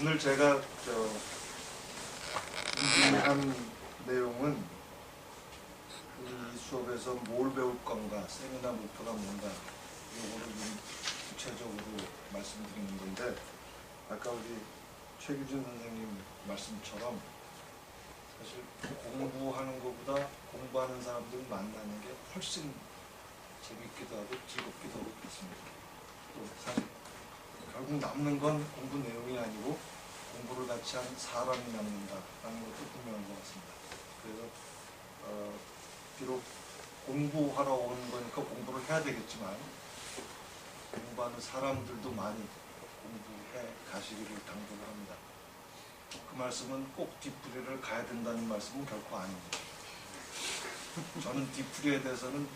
오늘 제가 준비한 내용은 이 수업에서 뭘 배울 건가, 세미나 목표가 뭔가, 이거를 좀 구체적으로 말씀드리는 건데, 아까 우리 최규진 선생님 말씀처럼 사실 공부하는 것보다 공부하는 사람들 만나는 게 훨씬 재밌기도 하고 즐겁기도 하고 그렇습니다. 또 사실 결국 남는 건 공부 내용이 아니고 공부를 같이 한 사람이 남는다라는 것도 분명한 것 같습니다. 그래서 비록 공부하러 오는 거니까 공부를 해야 되겠지만 공부하는 사람들도 많이 공부해 가시기를 당부를 합니다. 그 말씀은 꼭 뒤풀이를 가야 된다는 말씀은 결코 아닙니다. 저는 뒤풀이에 대해서는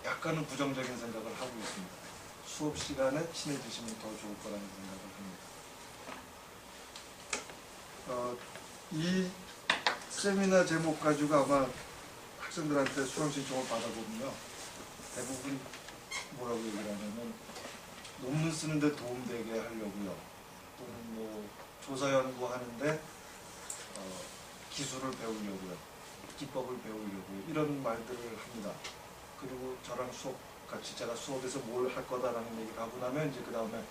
약간은 부정적인 생각을 하고 있습니다. 수업 시간에 친해지시면 더 좋을 거라는 생각을 합니다. 이 세미나 제목 가지고 아마 학생들한테 수강 신청을 받아보면요, 대부분 뭐라고 얘기를 하냐면 논문 쓰는데 도움되게 하려고요, 또는 뭐 조사 연구하는데 기술을 배우려고요, 기법을 배우려고요, 이런 말들을 합니다. 그리고 저랑 같이 제가 수업에서 뭘 할 거다라는 얘기를 하고 나면 이제 그 다음에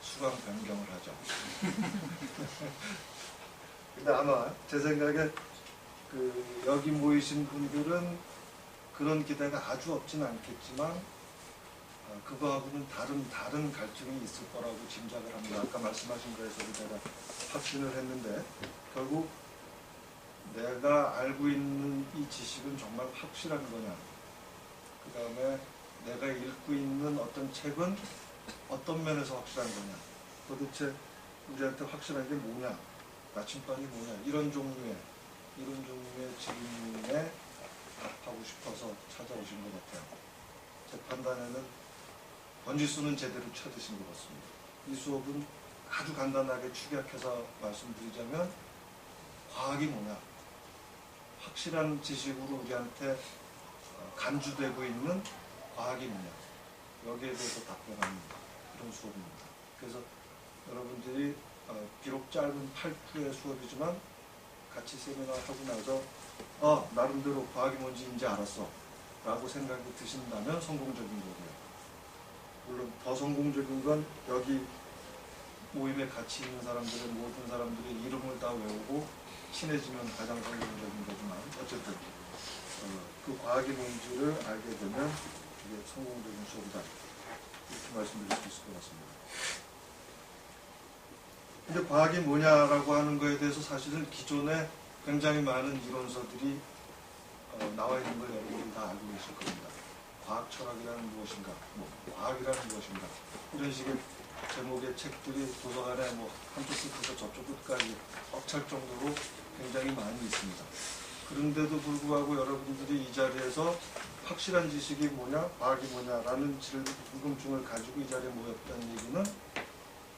수강 변경을 하죠. 근데 아마 제 생각에 여기 모이신 분들은 그런 기대가 아주 없진 않겠지만 그거하고는 다른 갈증이 있을 거라고 짐작을 합니다. 아까 말씀하신 거에서도 제가 확신을 했는데, 결국 내가 알고 있는 이 지식은 정말 확실한 거냐, 그 다음에 내가 읽고 있는 어떤 책은 어떤 면에서 확실한 거냐, 도대체 우리한테 확실한 게 뭐냐, 나침반이 뭐냐, 이런 종류의 질문에 답하고 싶어서 찾아오신 것 같아요. 제 판단에는 번지수는 제대로 찾으신 것 같습니다. 이 수업은 아주 간단하게 축약해서 말씀드리자면 과학이 뭐냐, 확실한 지식으로 우리한테 간주되고 있는 과학이 뭐냐, 여기에 대해서 답변하는 그런 수업입니다. 그래서 여러분들이 비록 짧은 8%의 수업이지만 같이 세미나 하고 나서 나름대로 과학이 뭔지 이제 알았어 라고 생각이 드신다면 성공적인 거고요. 물론 더 성공적인 건 여기 모임에 같이 있는 사람들의 모든 사람들의 이름을 다 외우고 친해지면 가장 성공적인 거지만, 어쨌든 그 과학이 뭔지를 알게 되면 이게 성공적인 수업이다, 이렇게 말씀드릴 수 있을 것 같습니다. 근데 과학이 뭐냐라고 하는 거에 대해서 사실은 기존에 굉장히 많은 이론서들이 나와 있는 걸 여러분들이 다 알고 계실 겁니다. 과학 철학이라는 무엇인가, 과학이라는 무엇인가, 이런 식의 제목의 책들이 도서관에 한쪽 끝에서 저쪽 끝까지 벅찰 정도로 굉장히 많이 있습니다. 그런데도 불구하고 여러분들이 이 자리에서 확실한 지식이 뭐냐, 과학이 뭐냐라는 궁금증을 가지고 이 자리에 모였다는 얘기는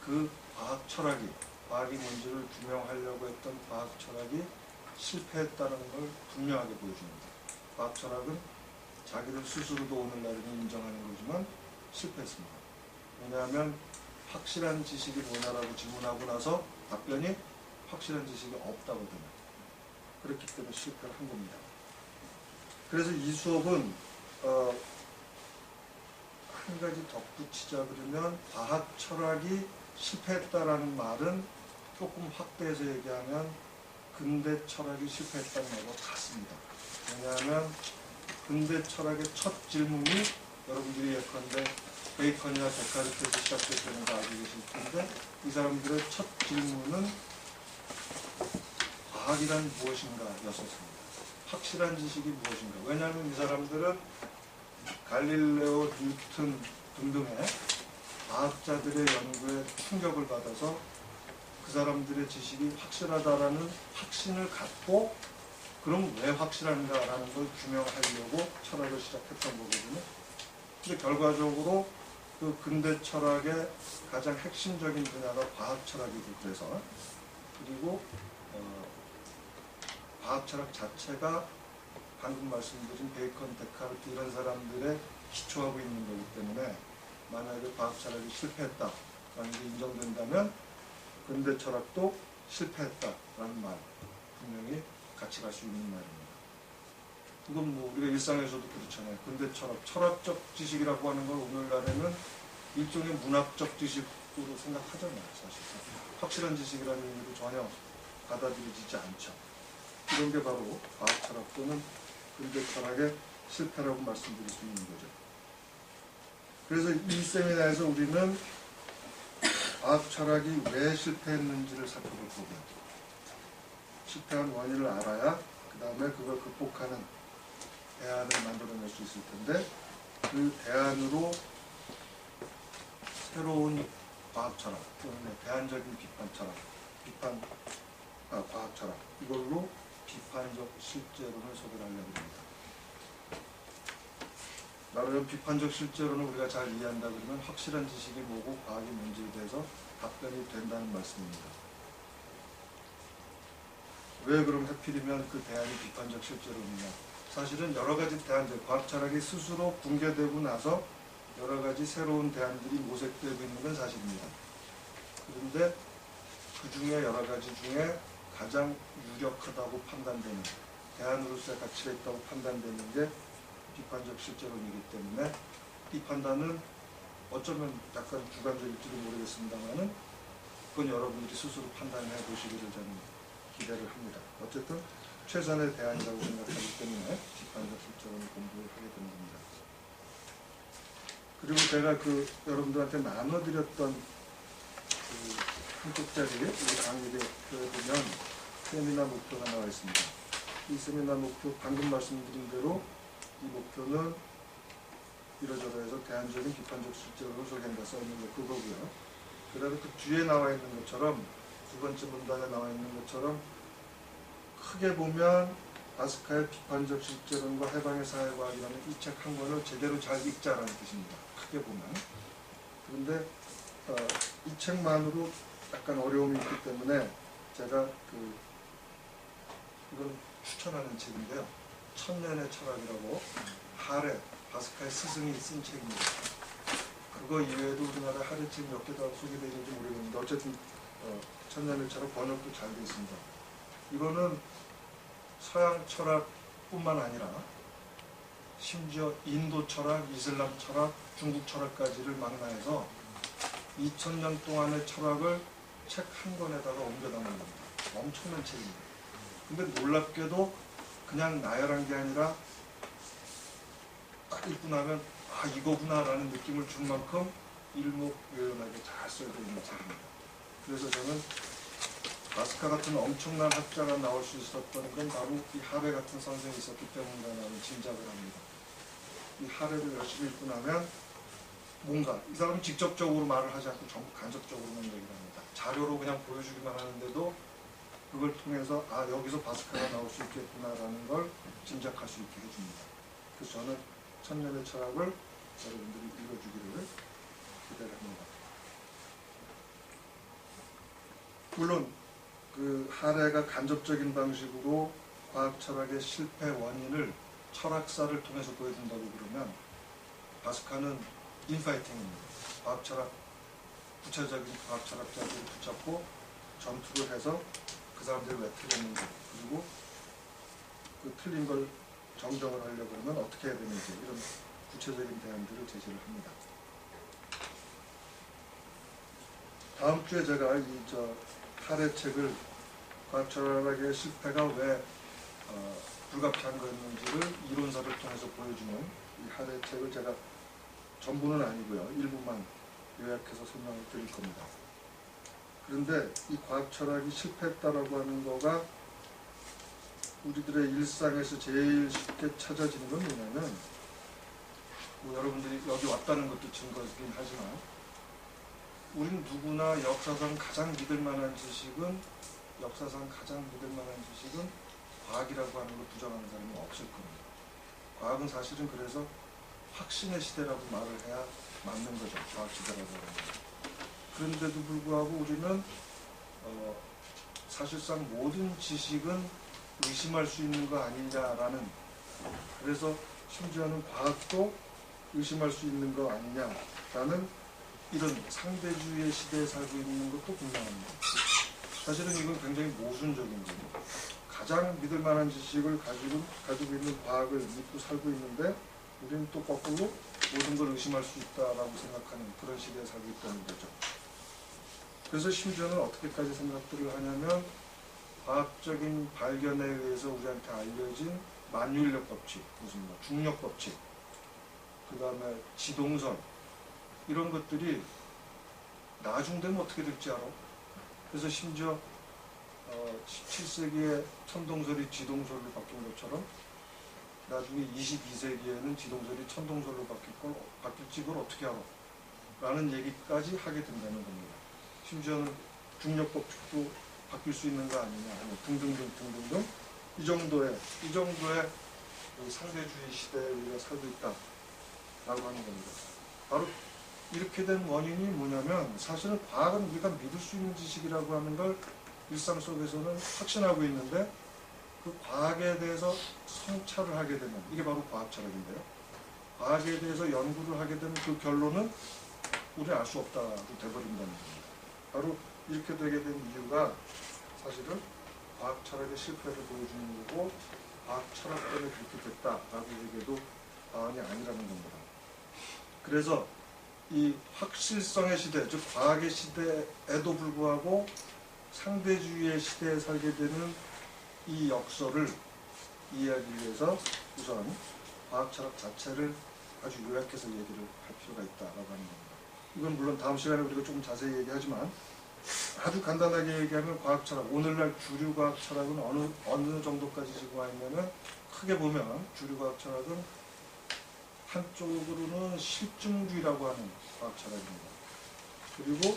그 과학 철학이, 과학이 뭔지를 규명하려고 했던 과학 철학이 실패했다는 걸 분명하게 보여줍니다. 과학 철학은 자기들 스스로도 오늘날은 인정하는 거지만 실패했습니다. 왜냐하면 확실한 지식이 뭐냐라고 질문하고 나서 답변이 확실한 지식이 없다고 됩니다. 그렇기 때문에 실패를 한 겁니다. 그래서 이 수업은 한 가지 덧붙이자 그러면 과학 철학이 실패했다라는 말은 조금 확대해서 얘기하면 근대 철학이 실패했다는 말과 같습니다. 왜냐하면 근대 철학의 첫 질문이 여러분들이 예컨대 베이컨이나 데카르트에서 시작됐다는 거 알고 계실 텐데, 이 사람들의 첫 질문은 과학이란 무엇인가 였었습니다. 확실한 지식이 무엇인가. 왜냐하면 이 사람들은 갈릴레오, 뉴턴 등등의 과학자들의 연구에 충격을 받아서 그 사람들의 지식이 확실하다라는 확신을 갖고, 그럼 왜 확실한가라는 걸 규명하려고 철학을 시작했던 거거든요. 근데 결과적으로 그 근대 철학의 가장 핵심적인 분야가 과학 철학이고, 그리고 과학 철학 자체가 방금 말씀드린 베이컨, 데카르트 이런 사람들의 기초하고 있는 거기 때문에, 만약에 과학 철학이 실패했다라는 게 인정된다면 근대 철학도 실패했다라는 말 분명히 같이 갈 수 있는 말입니다. 이건 뭐 우리가 일상에서도 그렇잖아요. 근대 철학적 지식이라고 하는 걸 오늘날에는 일종의 문학적 지식으로 생각하잖아요. 사실상 확실한 지식이라는 의미로 전혀 받아들여지지 않죠. 이런 게 바로 과학 철학 또는 근대 철학의 실패라고 말씀드릴 수 있는 거죠. 그래서 이 세미나에서 우리는 과학 철학이 왜 실패했는지를 살펴볼 거고요. 실패한 원인을 알아야 그 다음에 그걸 극복하는 대안을 만들어낼 수 있을 텐데, 그 대안으로 새로운 과학 철학 또는 대안적인 비판 철학, 과학 철학, 이걸로 비판적 실제론을 소개를 하려고 합니다. 나름 비판적 실제론을 우리가 잘 이해한다 그러면 확실한 지식이 뭐고 과학이 뭔지에 대해서 답변이 된다는 말씀입니다. 왜 그럼 하필이면 그 대안이 비판적 실제론이냐? 사실은 여러 가지 대안들, 과학 철학이 스스로 붕괴되고 나서 여러 가지 새로운 대안들이 모색되고 있는 건 사실입니다. 그런데 그 중에 여러 가지 중에 가장 유력하다고 판단되는, 대안으로서의 가치가 있다고 판단되는 게 비판적 실제론이기 때문에 이 판단은 어쩌면 약간 주관적일지도 모르겠습니다만은 그건 여러분들이 스스로 판단해 보시기를 저는 기대를 합니다. 어쨌든 최선의 대안이라고 생각하기 때문에 비판적 실제론을 공부를 하게 되는 겁니다. 그리고 제가 여러분들한테 나눠드렸던 한 쪽짜리 강의를 보면 세미나 목표가 나와 있습니다. 이 세미나 목표, 방금 말씀드린 대로 이 목표는 이러저러해서 대안적인 비판적 실제론을 소개한다 써있는 게 그거고요. 그다음에 그 뒤에 나와 있는 것처럼, 두 번째 문단에 나와 있는 것처럼 크게 보면 바스카의 비판적 실제론과 해방의 사회과학이라는 이 책 한 권을 제대로 잘 읽자라는 뜻입니다. 크게 보면. 그런데 이 책만으로 약간 어려움이 있기 때문에 제가 이건 추천하는 책인데요. 천년의 철학이라고 하레, 바스카의 스승이 쓴 책입니다. 그거 이외에도 우리나라 하레 책 몇 개 더 소개되어 있는지 모르겠는데 어쨌든 천년의 철학 번역도 잘 되어 있습니다. 이거는 서양 철학뿐만 아니라 심지어 인도 철학, 이슬람 철학, 중국 철학까지를 망라해서 2000년 동안의 철학을 책 한 권에다가 옮겨 담은 겁니다. 엄청난 책입니다. 근데 놀랍게도 그냥 나열한 게 아니라 딱 읽고 나면 아 이거구나 라는 느낌을 줄 만큼 일목요연하게 잘 써져 있는 책입니다. 그래서 저는 바스카 같은 엄청난 학자가 나올 수 있었던 건 바로 이 하레 같은 선생이 있었기 때문이라는 짐작을 합니다. 이 하레를 열심히 읽고 나면 뭔가 이 사람은 직접적으로 말을 하지 않고 전부 간접적으로만 얘기를 합니다. 자료로 그냥 보여주기만 하는데도 그걸 통해서 아 여기서 바스카가 나올 수 있겠구나라는 걸 짐작할 수 있게 해줍니다. 그래서 저는 천년의 철학을 여러분들이 읽어주기를 기대를 합니다. 물론 그 하레가 간접적인 방식으로 과학 철학의 실패 원인을 철학사를 통해서 보여준다고 그러면 바스카는 인파이팅입니다. 과학 철학, 구체적인 과학 철학자들을 붙잡고 전투를 해서 그 사람들이 왜 틀렸는지, 그리고 그 틀린 걸 정정을 하려고 하면 어떻게 해야 되는지, 이런 구체적인 대안들을 제시를 합니다. 다음 주에 제가 하레 책을 과학 철학의 실패가 왜 불가피한 거였는지를 이론사를 통해서 보여주는 이 하레 책을 제가 전부는 아니고요, 일부만 요약해서 설명을 드릴 겁니다. 그런데 이 과학 철학이 실패했다라고 하는 거가 우리들의 일상에서 제일 쉽게 찾아지는 건 뭐냐면, 뭐 여러분들이 여기 왔다는 것도 증거이긴 하지만 우린 누구나 역사상 가장 믿을 만한 지식은 과학이라고 하는 걸 부정하는 사람이 없을 겁니다. 과학은 사실은 그래서 확신의 시대라고 말을 해야 맞는 거죠. 과학 시대라고 하는 거. 그런데도 불구하고 우리는 사실상 모든 지식은 의심할 수 있는 거 아니냐라는, 그래서 심지어는 과학도 의심할 수 있는 거 아니냐라는 이런 상대주의의 시대에 살고 있는 것도 분명합니다. 사실은 이건 굉장히 모순적인 거죠. 가장 믿을 만한 지식을 가지고 있는 과학을 믿고 살고 있는데 우리는 또 거꾸로 모든 걸 의심할 수 있다라고 생각하는 그런 시대에 살고 있다는 거죠. 그래서 심지어는 어떻게까지 생각들을 하냐면 과학적인 발견에 의해서 우리한테 알려진 만유인력 법칙, 무슨 뭐 중력 법칙, 그 다음에 지동설 이런 것들이 나중 되면 어떻게 될지 알아? 그래서 심지어 17세기에 천동설이 지동설로 바뀐 것처럼 나중에 22세기에는 지동설이 천동설로 바뀔지 그걸 어떻게 알아? 라는 얘기까지 하게 된다는 겁니다. 심지어는 중력 법칙도 바뀔 수 있는 거 아니냐, 등등등 이 정도의 상대주의 시대에 우리가 살고 있다라고 하는 겁니다. 바로 이렇게 된 원인이 뭐냐면 사실은 과학은 우리가 믿을 수 있는 지식이라고 하는 걸 일상 속에서는 확신하고 있는데 그 과학에 대해서 성찰을 하게 되면 이게 바로 과학 철학인데요. 과학에 대해서 연구를 하게 되면 그 결론은 우리는 알 수 없다고 돼버린다는 겁니다. 바로 이렇게 되게 된 이유가 사실은 과학 철학의 실패를 보여주는 거고 과학 철학 때문에 그렇게 됐다라고 얘기해도 과언이 아니라는 겁니다. 그래서 이 확실성의 시대, 즉 과학의 시대에도 불구하고 상대주의의 시대에 살게 되는 이 역설을 이해하기 위해서 우선 과학 철학 자체를 아주 요약해서 얘기를 할 필요가 있다라고 하는 겁니다. 이건 물론 다음 시간에 우리가 조금 자세히 얘기하지만 아주 간단하게 얘기하면 과학 철학, 오늘날 주류 과학 철학은 어느 정도까지 지금 와 있냐면 크게 보면 주류 과학 철학은 한쪽으로는 실증주의라고 하는 과학 철학입니다. 그리고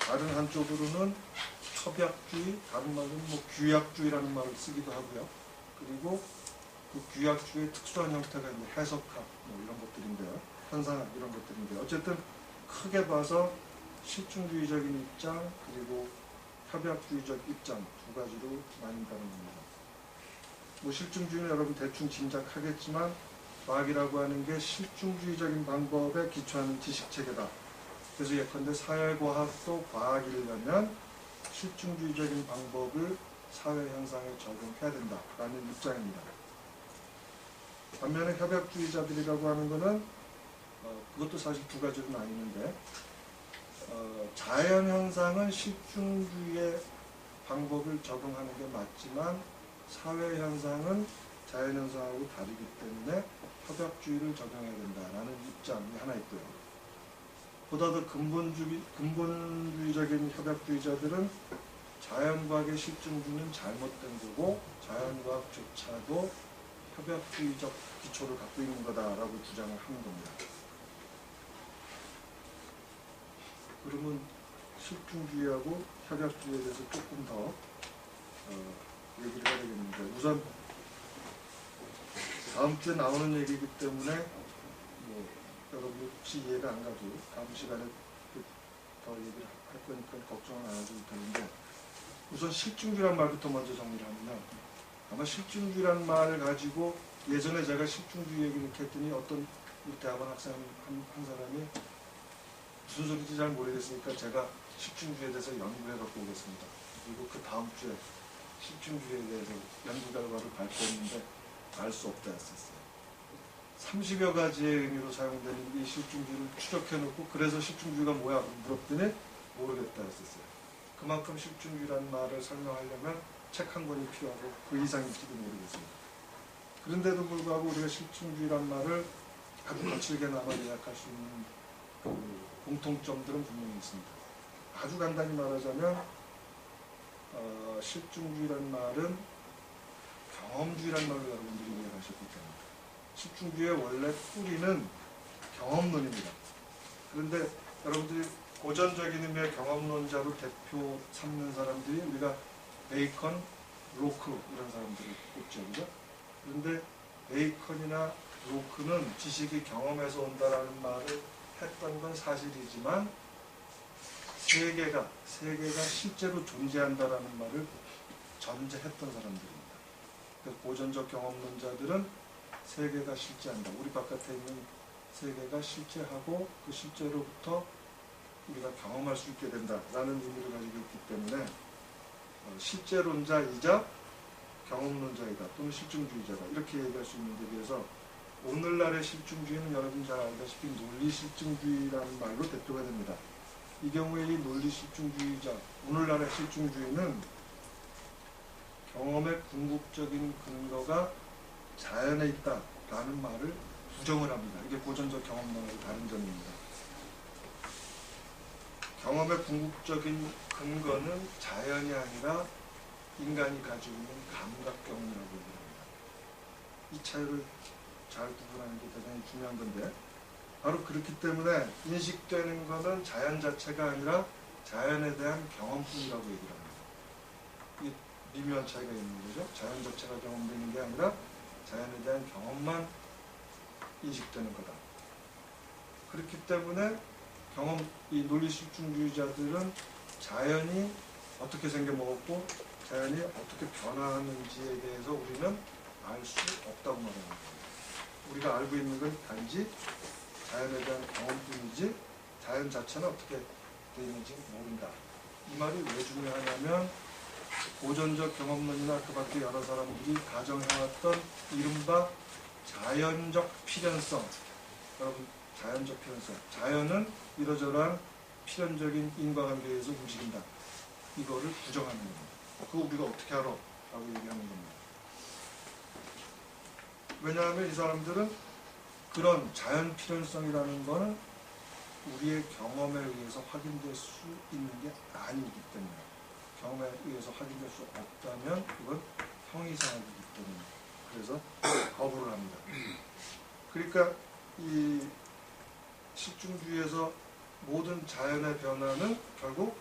다른 한쪽으로는 협약주의, 다른 말로는 뭐 규약주의라는 말을 쓰기도 하고요. 그리고 그 규약주의의 특수한 형태가 있는 해석학 뭐 이런 것들인데요. 현상학 이런 것들인데요. 어쨌든 크게 봐서 실증주의적인 입장 그리고 협약주의적 입장 두 가지로 나뉜다는 겁니다. 뭐 실증주의는 여러분 대충 짐작하겠지만 과학이라고 하는 게 실증주의적인 방법에 기초하는 지식체계다. 그래서 예컨대 사회과학도 과학이려면 실증주의적인 방법을 사회현상에 적용해야 된다라는 입장입니다. 반면에 협약주의자들이라고 하는 것은 그것도 사실 두 가지로 나뉘는데 자연현상은 실증주의의 방법을 적용하는 게 맞지만 사회현상은 자연현상하고 다르기 때문에 협약주의를 적용해야 된다라는 입장이 하나 있고요. 보다 더 근본주의적인 협약주의자들은 자연과학의 실증주의는 잘못된 거고 자연과학조차도 협약주의적 기초를 갖고 있는 거다라고 주장을 하는 겁니다. 그러면 실증주의하고 협약주의에 대해서 조금 더 얘기를 해야 되겠는데 우선 다음 주에 나오는 얘기이기 때문에 뭐 여러분 혹시 이해가 안 가도 다음 시간에 더 얘기를 할 거니까 걱정은 안 하셔도 되는데 우선 실증주의란 말부터 먼저 정리를 하면 아마 실증주의란 말을 가지고 예전에 제가 실증주의 얘기를 이렇게 했더니 어떤 우리 대학원 학생 한 사람이 무슨 소리인지 잘 모르겠으니까 제가 실증주의에 대해서 연구해 갖고 오겠습니다. 그리고 그 다음 주에 실증주의에 대해서 연구 결과를 발표했는데 알 수 없다 했었어요. 30여 가지의 의미로 사용되는 이 실증주의를 추적해 놓고 그래서 실증주의가 뭐야? 물었더니 모르겠다 했었어요. 그만큼 실증주의라는 말을 설명하려면 책 한 권이 필요하고 그 이상일지도 모르겠습니다. 그런데도 불구하고 우리가 실증주의란 말을 아주 거칠게나마 요약할 수 있는 그 공통점들은 분명히 있습니다. 아주 간단히 말하자면 실증주의란 말은 경험주의란 말로 여러분들이 이해하셨기 때문에 실증주의의 원래 뿌리는 경험론입니다. 그런데 여러분들이 고전적인 의미의 경험론자로 대표 삼는 사람들이 우리가 베이컨, 로크 이런 사람들을 꼽죠. 그죠? 그런데 베이컨이나 로크는 지식이 경험에서 온다라는 말을 했던 건 사실이지만 세계가 실제로 존재한다라는 말을 전제했던 사람들입니다. 그래서 고전적 경험론자들은 세계가 실제한다. 우리 바깥에 있는 세계가 실제하고 그 실제로부터 우리가 경험할 수 있게 된다라는 의미를 가지고 있기 때문에 실제론자이자 경험론자이다 또는 실증주의자다 이렇게 얘기할 수 있는 데 비해서 오늘날의 실증주의는 여러분 잘 알다시피 논리실증주의라는 말로 대표가 됩니다. 이 경우에 이 논리실증주의자, 오늘날의 실증주의는 경험의 궁극적인 근거가 자연에 있다라는 말을 부정을 합니다. 이게 고전적 경험론하고 다른 점입니다. 경험의 궁극적인 근거는 자연이 아니라 인간이 가지고 있는 감각경험이라고 얘기합니다. 이 차이를 잘 구분하는 게 대단히 중요한 건데 바로 그렇기 때문에 인식되는 것은 자연 자체가 아니라 자연에 대한 경험뿐이라고 얘기를 합니다. 이게 미묘한 차이가 있는 거죠. 자연 자체가 경험되는 게 아니라 자연에 대한 경험만 인식되는 거다. 그렇기 때문에 이 논리실증주의자들은 자연이 어떻게 생겨먹었고 자연이 어떻게 변화하는지에 대해서 우리는 알 수 없다고 말하는 거예요. 우리가 알고 있는 건 단지 자연에 대한 경험뿐이지 자연 자체는 어떻게 되어 있는지 모른다. 이 말이 왜 중요하냐면 고전적 경험론이나 그 밖에 여러 사람들이 가정해왔던 이른바 자연적 필연성. 여러분 자연적 필연성. 자연은 이러저러한 필연적인 인과관계에서 움직인다. 이거를 부정하는 겁니다. 그거 우리가 어떻게 알아? 라고 얘기하는 겁니다. 왜냐하면 이 사람들은 그런 자연 필연성이라는 거는 우리의 경험에 의해서 확인될 수 있는 게 아니기 때문에 경험에 의해서 확인될 수 없다면 그건 형이상학이기 때문에 그래서 거부를 합니다. 그러니까 이 실증주의에서 모든 자연의 변화는 결국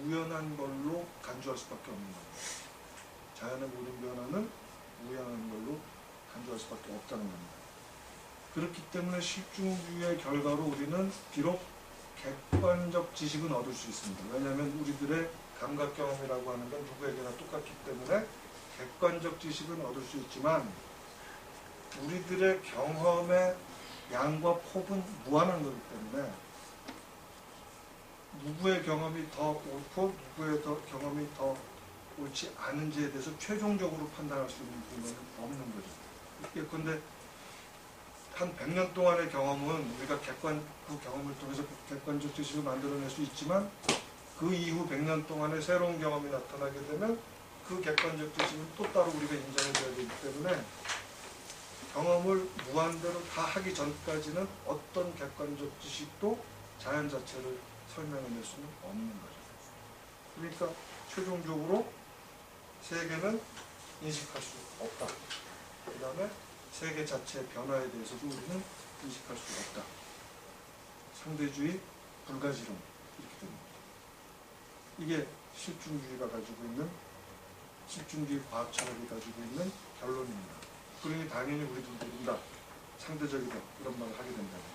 우연한 걸로 간주할 수밖에 없는 거예요. 자연의 모든 변화는 우연한 걸로 간주할 수밖에 없다는 겁니다. 그렇기 때문에 실증주의의 결과로 우리는 비록 객관적 지식은 얻을 수 있습니다. 왜냐하면 우리들의 감각 경험이라고 하는 건 누구에게나 똑같기 때문에 객관적 지식은 얻을 수 있지만 우리들의 경험의 양과 폭은 무한한 거기 때문에 누구의 경험이 더 옳고 누구의 경험이 더 옳지 않은지에 대해서 최종적으로 판단할 수 있는 근거는 없는 거죠. 예컨대 한 100년 동안의 경험은 우리가 그 경험을 통해서 객관적 지식을 만들어낼 수 있지만 그 이후 100년 동안의 새로운 경험이 나타나게 되면 그 객관적 지식은 또 따로 우리가 인정해줘야 되기 때문에 경험을 무한대로 다 하기 전까지는 어떤 객관적 지식도 자연 자체를 설명해낼 수는 없는 거죠. 그러니까 최종적으로 세계는 인식할 수 없다. 그 다음에 세계 자체의 변화에 대해서도 우리는 인식할 수 없다. 상대주의, 불가지름 이렇게 됩니다. 이게 실증주의가 가지고 있는 실증주의 과학 철학이 가지고 있는 결론입니다. 그러니 당연히 우리들도 뭔가 상대적이다 이런 말을 하게 된다는 겁니다.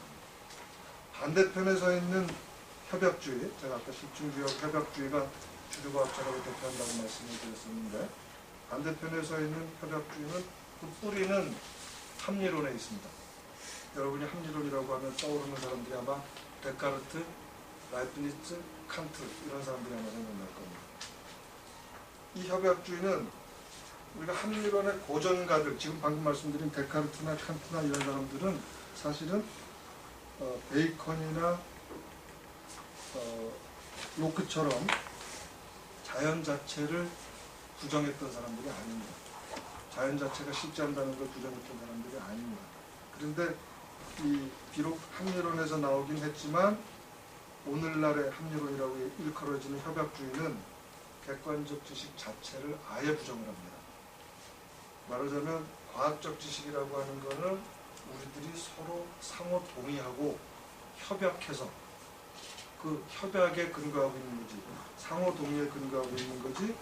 반대편에 서 있는 협약주의, 제가 아까 실증주의하고 협약주의가 주류과학 철학을 대표한다고 말씀을 드렸었는데 반대편에 서 있는 협약주의는 그 뿌리는 합리론에 있습니다. 여러분이 합리론이라고 하면 떠오르는 사람들이 아마 데카르트, 라이프니츠, 칸트 이런 사람들이 아마 생각날 겁니다. 이 협약주의는 우리가 합리론의 고전가들, 지금 방금 말씀드린 데카르트나 칸트나 이런 사람들은 사실은 베이컨이나 로크처럼 자연 자체를 부정했던 사람들이 아닙니다. 자연 자체가 실제한다는 걸 부정했던 사람들이 아닙니다. 그런데 비록 합리론에서 나오긴 했지만 오늘날의 합리론이라고 일컬어지는 협약주의는 객관적 지식 자체를 아예 부정을 합니다. 말하자면 과학적 지식이라고 하는 것은 우리들이 서로 상호 동의하고 협약해서 그 협약에 근거하고 있는 거지 상호 동의에 근거하고 있는 거지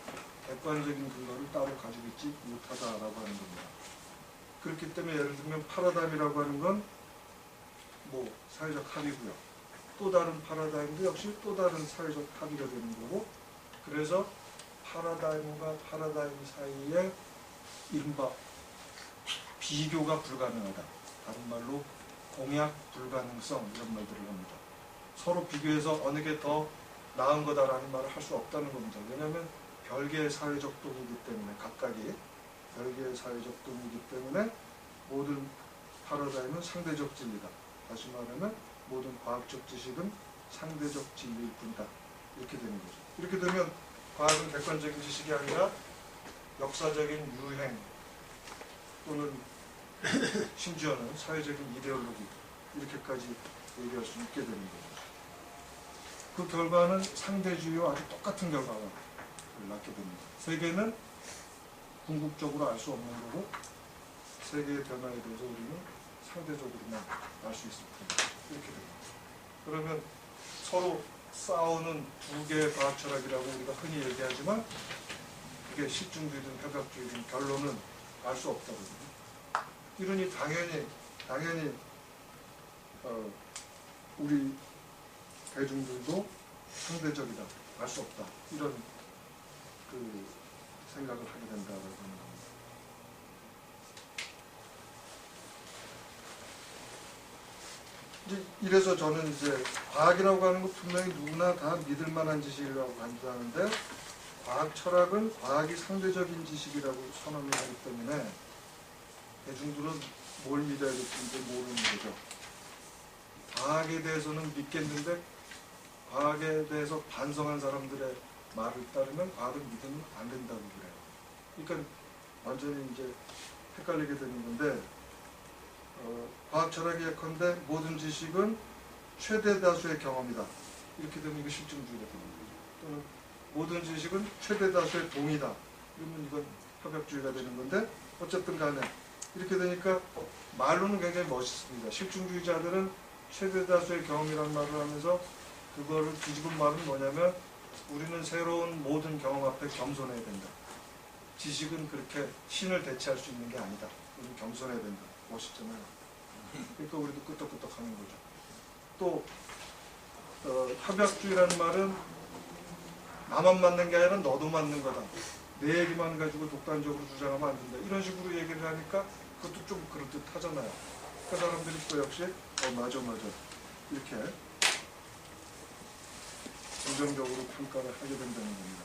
객관적인 근거를 따로 가지고 있지 못하다라고 하는 겁니다. 그렇기 때문에 예를 들면 파라다임이라고 하는 건 뭐 사회적 합의고요. 또 다른 파라다임도 역시 또 다른 사회적 합의가 되는 거고 그래서 파라다임과 파라다임 사이에 이른바 비교가 불가능하다. 다른 말로 공약 불가능성 이런 말들을 합니다. 서로 비교해서 어느 게 더 나은 거다라는 말을 할 수 없다는 겁니다. 왜냐하면 별개의 사회적 동이기 때문에, 각각이 별개의 사회적 동이기 때문에 모든 파라다임은 상대적 진리다. 다시 말하면 모든 과학적 지식은 상대적 진리일 뿐이다. 이렇게 되는 거죠. 이렇게 되면 과학은 객관적인 지식이 아니라 역사적인 유행 또는 심지어는 사회적인 이데올로기, 이렇게까지 얘기할 수 있게 되는 거죠. 그 결과는 상대주의와 아주 똑같은 결과가 낳게 됩니다. 세계는 궁극적으로 알 수 없는 거고, 세계의 변화에 대해서 우리는 상대적으로만 알 수 있을 겁니다. 이렇게 됩니다. 그러면 서로 싸우는 두 개의 과학 철학이라고 우리가 흔히 얘기하지만, 그게 실증주의든 협약주의든 결론은 알 수 없다거든요. 이러니 당연히 우리 대중들도 상대적이다, 알 수 없다, 이런 그 생각을 하게 된다고 하는 겁니다. 이래서 저는 이제 과학이라고 하는 거 분명히 누구나 다 믿을 만한 지식이라고 간주하는데, 과학 철학은 과학이 상대적인 지식이라고 선언을 하기 때문에 대중들은 뭘 믿어야 될지 이제 모르는 거죠. 과학에 대해서는 믿겠는데 과학에 대해서 반성한 사람들의 말을 따르면 과학을 믿으면 안 된다고 그래요. 그러니까 완전히 이제 헷갈리게 되는 건데, 과학 철학이 예컨대 모든 지식은 최대 다수의 경험이다. 이렇게 되면 이거 실증주의가 되는 거죠. 또는 모든 지식은 최대 다수의 동의다. 이러면 이건 협약주의가 되는 건데, 어쨌든 간에 이렇게 되니까 말로는 굉장히 멋있습니다. 실증주의자들은 최대 다수의 경험이라는 말을 하면서 그거를 뒤집은 말은 뭐냐면, 우리는 새로운 모든 경험 앞에 겸손해야 된다. 지식은 그렇게 신을 대체할 수 있는 게 아니다. 우리는 겸손해야 된다. 멋있잖아요. 그러니까 우리도 끄떡끄떡 하는 거죠. 또 협약주의라는 말은 나만 맞는 게 아니라 너도 맞는 거다. 내 얘기만 가지고 독단적으로 주장하면 안 된다. 이런 식으로 얘기를 하니까 그것도 좀 그럴듯 하잖아요. 그 사람들이 또 역시 맞아 이렇게 긍정적으로 평가를 하게 된다는 겁니다.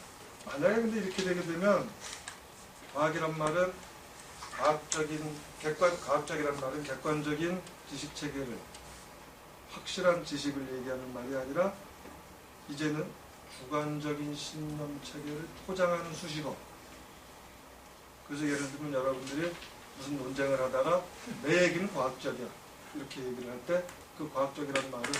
만약에 근데 이렇게 되게 되면, 과학이란 말은 과학적이란 말은 객관적인 지식 체계를, 확실한 지식을 얘기하는 말이 아니라 이제는 주관적인 신념 체계를 포장하는 수식어. 그래서 예를 들면 여러분들이 무슨 논쟁을 하다가 내 얘기는 과학적이야 이렇게 얘기를 할 때, 그 과학적이라는 말은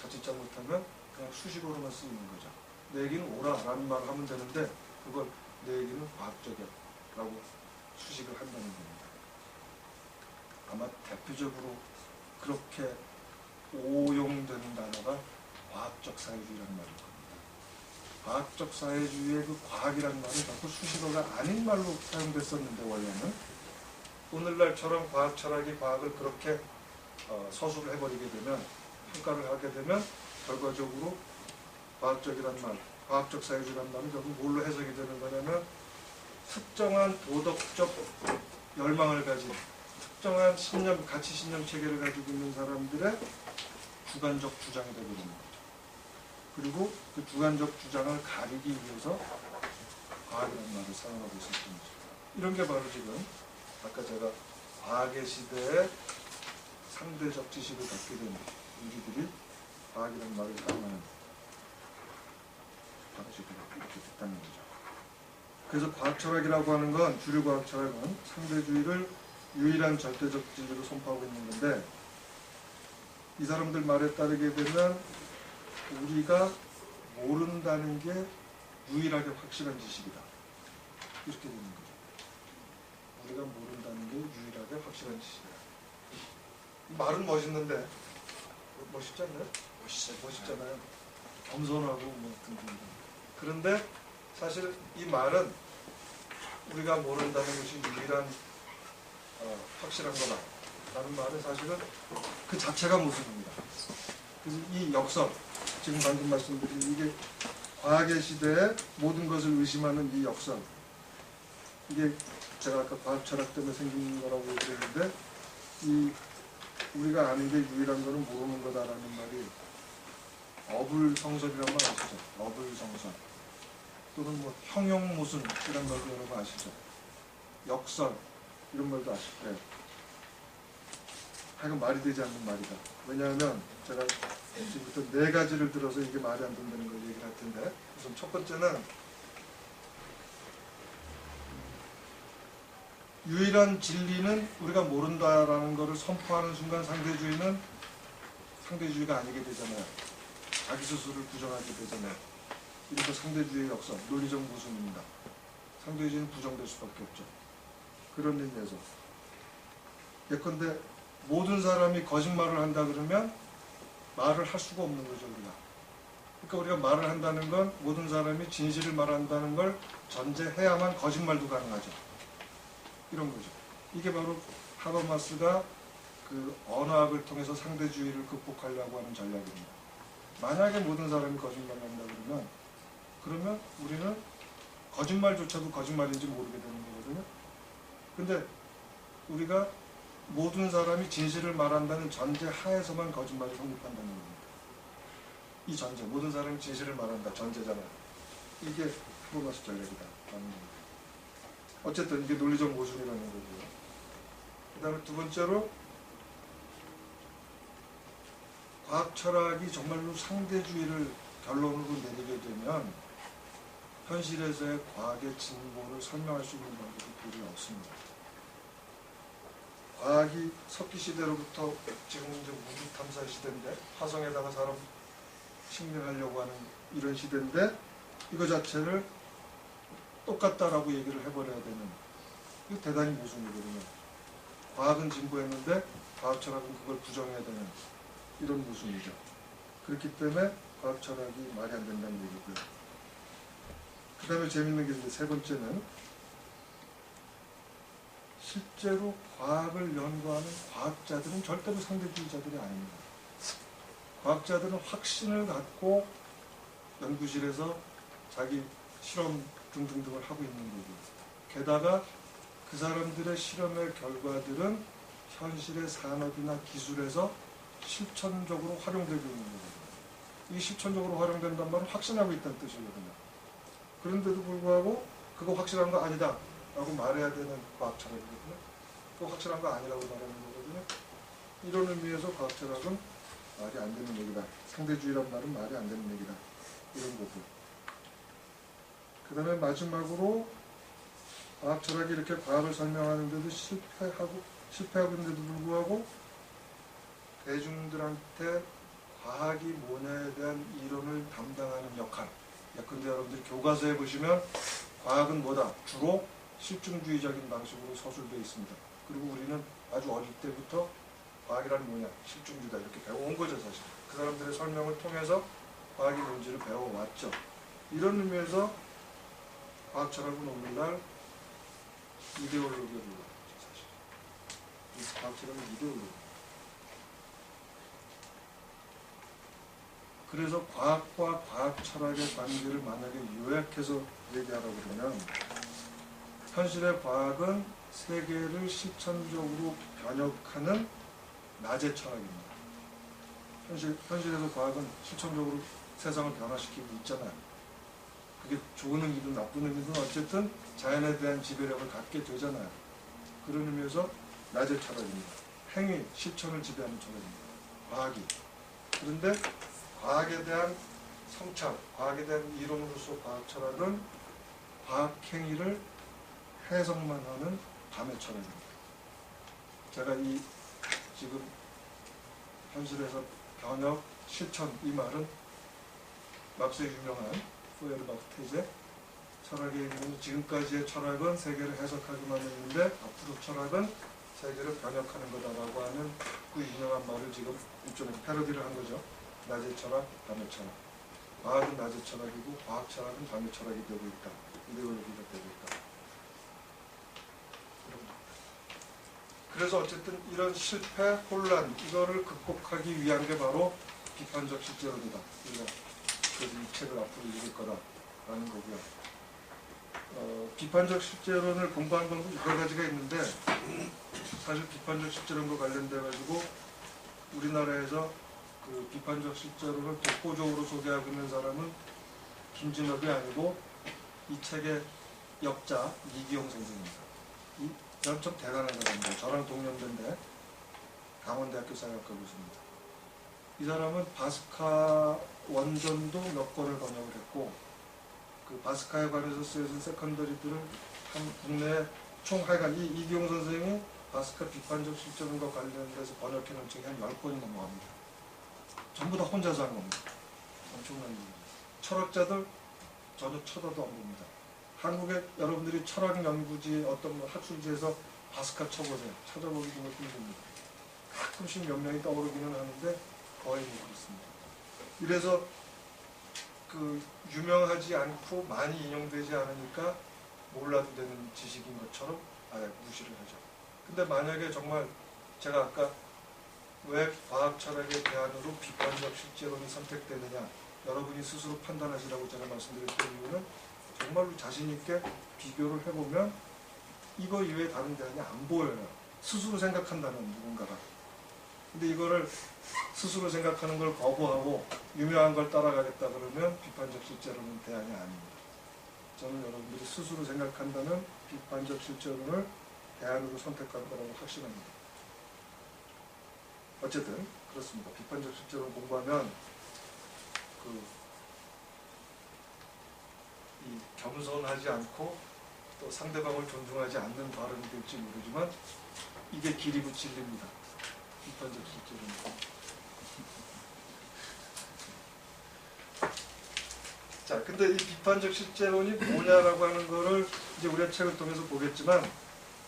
자칫 잘못하면 그냥 수식어로만 쓰이는 거죠. 내 얘기는 옳아라는 말을 하면 되는데, 그걸 내 얘기는 과학적이야 라고 수식을 한다는 겁니다. 아마 대표적으로 그렇게 오용되는 단어가 과학적 사회주의라는 말일 겁니다. 과학적 사회주의의 그 과학이라는 말은 자꾸 수식어가 아닌 말로 사용됐었는데, 원래는 오늘날처럼 과학 철학이 과학을 그렇게 서술을 해버리게 되면, 평가를 하게 되면 결과적으로 과학적이란 말, 과학적 사회주의란 말은 결국 뭘로 해석이 되는 거냐면, 특정한 도덕적 열망을 가진, 특정한 가치 신념 체계를 가지고 있는 사람들의 주관적 주장이 되게 되는 거죠. 그리고 그 주관적 주장을 가리기 위해서 과학이라는 말을 사용하고 있었던 거죠. 이런 게 바로 지금 아까 제가 과학의 시대에 상대적 지식을 갖게 된 우리들이 과학이라는 말을 사용하는 방식으로 이렇게 됐다는 거죠. 그래서 과학철학이라고 하는 건, 주류 과학철학은 상대주의를 유일한 절대적 진리로 선포하고 있는 건데, 이 사람들 말에 따르게 되면 우리가 모른다는 게 유일하게 확실한 지식이다. 이렇게 되는 거죠. 우리가 모른다는 게 유일하게 확실한 지식이다. 말은 멋있는데, 멋있지 않나요? 멋있잖아요. 겸손하고 뭐 등등. 그런데 사실 이 말은 우리가 모른다는 것이 유일한 확실한 거다 라는 말은 사실은 그 자체가 모순입니다. 그래서 이 역설, 지금 방금 말씀드린 이게 과학의 시대에 모든 것을 의심하는 이 역설, 이게 제가 아까 과학 철학 때문에 생긴 거라고 얘기했는데, 이 우리가 아는 게 유일한 거는 모르는 거다라는 말이 어불성설이란 말 아시죠? 어불성설. 또는 뭐 형용모순 이런 말도 여러분 아시죠? 역설 이런 말도 아실 거예요. 하여간 말이 되지 않는 말이다. 왜냐하면 제가 지금부터 4가지를 들어서 이게 말이 안 된다는 걸 얘기를 할 텐데, 우선 첫 번째는 유일한 진리는 우리가 모른다라는 것을 선포하는 순간 상대주의가 아니게 되잖아요. 자기 스스로를 부정하게 되잖아요. 이래서 상대주의의 역사, 논리적 모순입니다. 상대주의는 부정될 수밖에 없죠. 그런 의미에서 예컨대 모든 사람이 거짓말을 한다 그러면 말을 할 수가 없는 거죠, 우리가. 그러니까 우리가 말을 한다는 건 모든 사람이 진실을 말한다는 걸 전제해야만 거짓말도 가능하죠. 이런 거죠. 이게 바로 하버마스가 그 언어학을 통해서 상대주의를 극복하려고 하는 전략입니다. 만약에 모든 사람이 거짓말을 한다 그러면 우리는 거짓말조차도 거짓말인지 모르게 되는 거거든요. 근데 우리가 모든 사람이 진실을 말한다는 전제 하에서만 거짓말이 성립한다는 겁니다. 이 전제, 모든 사람이 진실을 말한다 전제잖아요. 이게 하버마스 전략이다 라는 겁니다. 어쨌든 이게 논리적 모순이라는 거고요. 그 다음에 두 번째로 과학 철학이 정말로 상대주의를 결론으로 내리게 되면 현실에서의 과학의 진보를 설명할 수 있는 방법이 도저히 없습니다. 과학이 석기 시대로부터 지금 이제 우주 탐사 시대인데, 화성에다가 사람 식민하려고 하는 이런 시대인데, 이거 자체를 똑같다라고 얘기를 해버려야 되는, 이거 대단히 모순이거든요. 과학은 진보했는데 과학 철학은 그걸 부정해야 되는 이런 모순이죠. 그렇기 때문에 과학 철학이 말이 안 된다는 얘기고요. 그 다음에 재밌는 게 이제 세 번째는 실제로 과학을 연구하는 과학자들은 절대로 상대주의자들이 아닙니다. 과학자들은 확신을 갖고 연구실에서 자기 실험 등등등을 하고 있는 거고, 게다가 그 사람들의 실험의 결과들은 현실의 산업이나 기술에서 실천적으로 활용되고 있는 거거든요. 이 실천적으로 활용된다는 말은 확신하고 있다는 뜻이거든요. 그런데도 불구하고 그거 확실한 거 아니다 라고 말해야 되는 과학 철학이거든요. 그거 확실한 거 아니라고 말하는 거거든요. 이런 의미에서 과학 철학은 말이 안 되는 얘기다. 상대주의란 말은 말이 안 되는 얘기다. 이런 거고. 그 다음에 마지막으로 과학 철학이 이렇게 과학을 설명하는데도 실패하고 있는데도 불구하고 대중들한테 과학이 뭐냐에 대한 이론을 담당하는 역할. 예컨대 여러분들이 교과서에 보시면 과학은 뭐다? 주로 실증주의적인 방식으로 서술되어 있습니다. 그리고 우리는 아주 어릴 때부터 과학이란 뭐냐? 실증주의다 이렇게 배워온 거죠, 사실. 그 사람들의 설명을 통해서 과학의 본질을 배워왔죠. 이런 의미에서 과학 철학은 오늘날 이데올로기를 불러왔죠, 사실. 이 과학 철학은 이데올로기. 그래서 과학과 과학 철학의 관계를 만약에 요약해서 얘기하라고 그러면, 현실의 과학은 세계를 실천적으로 변혁하는 낮의 철학입니다. 현실에서 과학은 실천적으로 세상을 변화시키고 있잖아요. 그게 좋은 의미든 나쁜 의미든 어쨌든 자연에 대한 지배력을 갖게 되잖아요. 그런 의미에서 낮의 철학입니다. 행위, 실천을 지배하는 철학입니다. 과학이. 그런데 과학에 대한 성찰, 과학에 대한 이론으로서 과학 철학은 과학 행위를 해석만 하는 밤의 철학입니다. 제가 이 지금 현실에서 변혁, 실천 이 말은 막스의 유명한 포에르바흐 테제 철학에 있는 지금까지의 철학은 세계를 해석하기만 했는데 앞으로 철학은 세계를 변혁하는 거다라고 하는 그 유명한 말을 지금 일종의 패러디를 한 거죠. 낮의 철학, 밤의 철학. 과학은 낮의 철학이고 과학 철학은 밤의 철학이 되고 있다. 이데올로기가 되고 있다. 그래서 어쨌든 이런 실패, 혼란 이거를 극복하기 위한 게 바로 비판적 실제론이다. 우리가 그래서 이 책을 앞으로 읽을 거다라는 거고요. 비판적 실제론을 공부하는 방법이 여러 가지가 있는데, 사실 비판적 실제론과 관련돼 가지고 우리나라에서 그 비판적 실제론을 독보적으로 소개하고 있는 사람은 김진업이 아니고 이 책의 역자 이기용 선생입니다. 저는 좀 대단한 사람입니다. 저랑 동년배인데 강원대학교 사회학과 교수입니다. 이 사람은 바스카 원전도 몇 권을 번역을 했고 그 바스카에 관해서 쓰여진 세컨더리들을 한 국내에 총 하여간 이기용 선생이 바스카 비판적 실제론과 관련돼서 번역해 놓은 책이 한 10권이 넘어갑니다. 전부 다 혼자서 한 겁니다. 엄청난 일이죠. 철학자들 전혀 쳐다도 안 봅니다. 한국에 여러분들이 철학 연구지 어떤 학술지에서 바스카 쳐보세요. 찾아보기 정말 힘듭니다. 가끔씩 몇 명이 떠오르기는 하는데 거의 못 그렇습니다. 이래서 그 유명하지 않고 많이 인용되지 않으니까 몰라도 되는 지식인 것처럼 아예 무시를 하죠. 근데 만약에 정말 제가 아까 왜 과학 철학의 대안으로 비판적 실제론이 선택되느냐 여러분이 스스로 판단하시라고 제가 말씀드렸던 이유는 정말로 자신 있게 비교를 해보면 이거 이외에 다른 대안이 안 보여요. 스스로 생각한다는 누군가가. 근데 이거를 스스로 생각하는 걸 거부하고 유명한 걸 따라가겠다 그러면 비판적 실제론은 대안이 아닙니다. 저는 여러분들이 스스로 생각한다는 비판적 실제론을 대안으로 선택할 거라고 확신합니다. 어쨌든 그렇습니다. 비판적 실제론 공부하면 이 겸손하지 않고 또 상대방을 존중하지 않는 발언이 될지 모르지만 이게 길이고 진리입니다. 비판적 실제론. 자, 근데 이 비판적 실제론이 뭐냐라고 하는 거를 이제 우리가 책을 통해서 보겠지만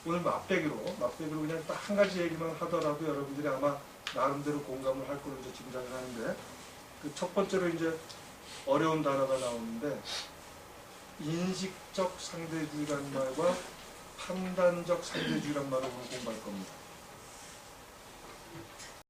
오늘 맛배기로 그냥 딱 한 가지 얘기만 하더라도 여러분들이 아마 나름대로 공감을 할 걸로 이제 짐작을 하는데 그 첫 번째로 이제 어려운 단어가 나오는데 인식적 상대주의라는 말과 판단적 상대주의라는 말을 오늘 공부할 겁니다.